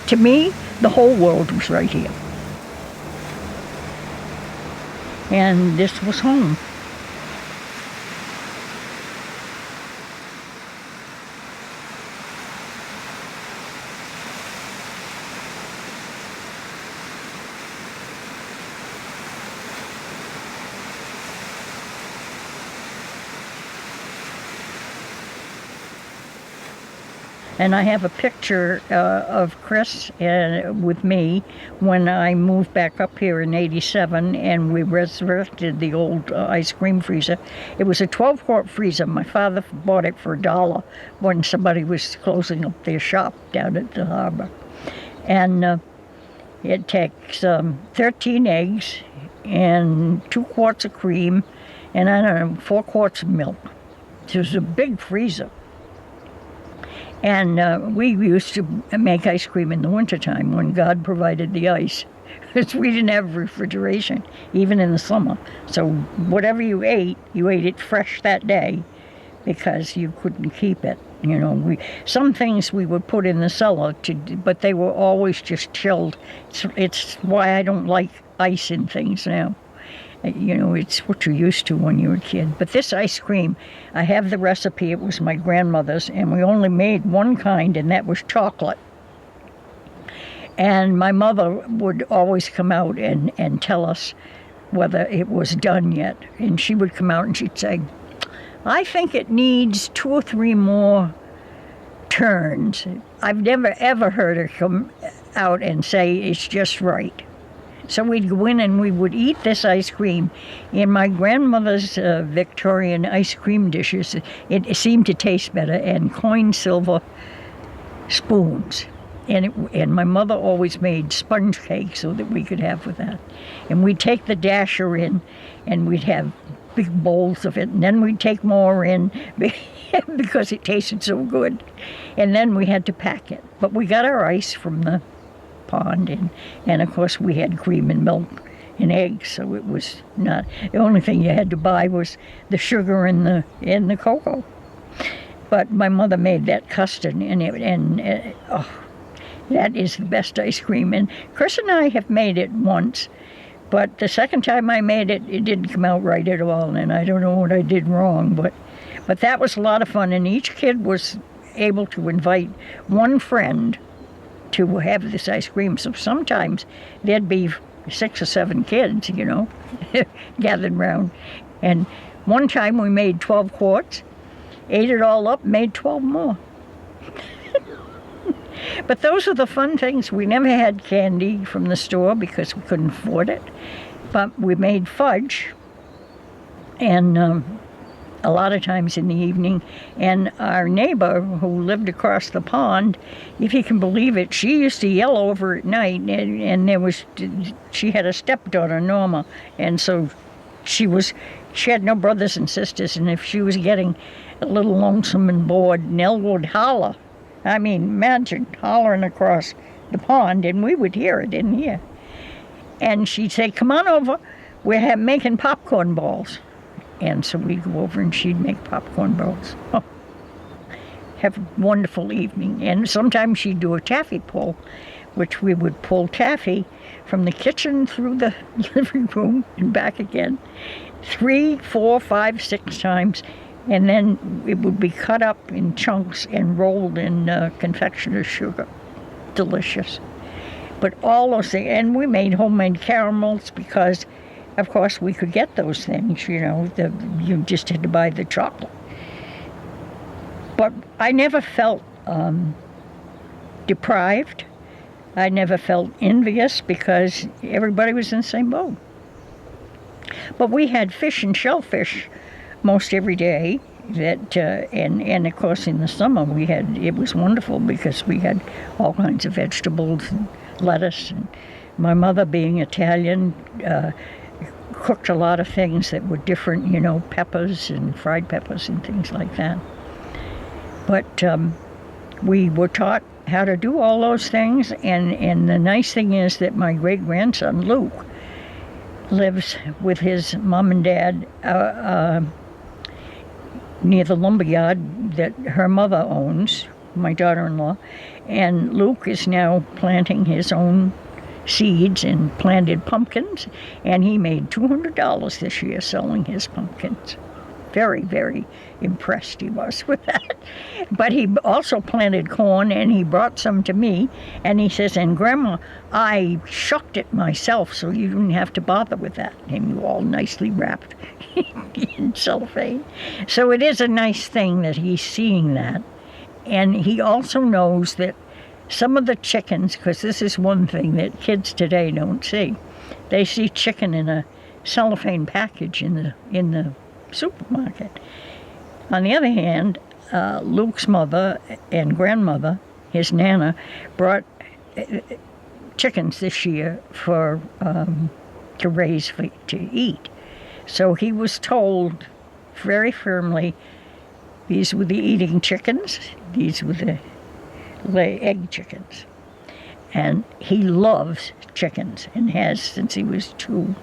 To me, the whole world was right here. And this was home. And I have a picture of Chris with me when I moved back up here in '87, and we resurrected the old ice cream freezer. It was a 12-quart freezer. My father bought it for $1 when somebody was closing up their shop down at the harbor. And it takes 13 eggs and 2 quarts of cream and, I don't know, 4 quarts of milk. So it was a big freezer. And we used to make ice cream in the wintertime when God provided the ice, because we didn't have refrigeration, even in the summer. So whatever you ate it fresh that day, because you couldn't keep it. You know, some things we would put in the cellar, but they were always just chilled. It's why I don't like ice in things now. You know, it's what you're used to when you're a kid. But this ice cream, I have the recipe. It was my grandmother's, and we only made one kind, and that was chocolate. And my mother would always come out and tell us whether it was done yet. And she would come out and she'd say, I think it needs 2 or 3 more turns. I've never, ever heard her come out and say it's just right. So we'd go in and we would eat this ice cream in my grandmother's Victorian ice cream dishes. It seemed to taste better, and coin silver spoons. And my mother always made sponge cake so that we could have with that. And we'd take the dasher in, and we'd have big bowls of it, and then we'd take more in because it tasted so good. And then we had to pack it. But we got our ice from the pond, and of course we had cream and milk and eggs, so it was not, the only thing you had to buy was the sugar and the cocoa. But my mother made that custard, and that is the best ice cream. And Chris and I have made it once, but the second time I made it, it didn't come out right at all, and I don't know what I did wrong, but that was a lot of fun. And each kid was able to invite one friend to have this ice cream. So sometimes there'd be 6 or 7 kids, you know, gathered around. And one time we made 12 quarts, ate it all up, made 12 more. But those are the fun things. We never had candy from the store because we couldn't afford it. But we made fudge, and a lot of times in the evening. And our neighbor who lived across the pond, if you can believe it, she used to yell over at night, and she had a stepdaughter, Norma, and so she had no brothers and sisters, and if she was getting a little lonesome and bored, Nell would holler. I mean, imagine hollering across the pond, and we would hear it in here. And she'd say, come on over, we're making popcorn balls. And so we'd go over and she'd make popcorn balls. Oh, have a wonderful evening. And sometimes she'd do a taffy pull, which we would pull taffy from the kitchen through the living room and back again 3, 4, 5, 6 times. And then it would be cut up in chunks and rolled in confectioner's sugar. Delicious. But all those things, and we made homemade caramels because, of course, we could get those things, you know, you just had to buy the chocolate. But I never felt deprived. I never felt envious because everybody was in the same boat. But we had fish and shellfish most every day. And of course in the summer it was wonderful because we had all kinds of vegetables and lettuce. And my mother, being Italian, cooked a lot of things that were different, you know, peppers and fried peppers and things like that. But we were taught how to do all those things, and the nice thing is that my great-grandson, Luke, lives with his mom and dad near the lumberyard that her mother owns, my daughter-in-law, and Luke is now planting his own seeds and planted pumpkins, and he made $200 this year selling his pumpkins. Very, very impressed he was with that. But he also planted corn, and he brought some to me, and he says, and Grandma, I shucked it myself, so you didn't have to bother with that. And you all nicely wrapped in cellophane. So it is a nice thing that he's seeing that. And he also knows that some of the chickens, because this is one thing that kids today don't see, they see chicken in a cellophane package in the supermarket. On the other hand, Luke's mother and grandmother, his Nana, brought chickens this year for to raise to eat. So he was told very firmly, these were the eating chickens, these were the egg chickens. And he loves chickens and has since he was 2.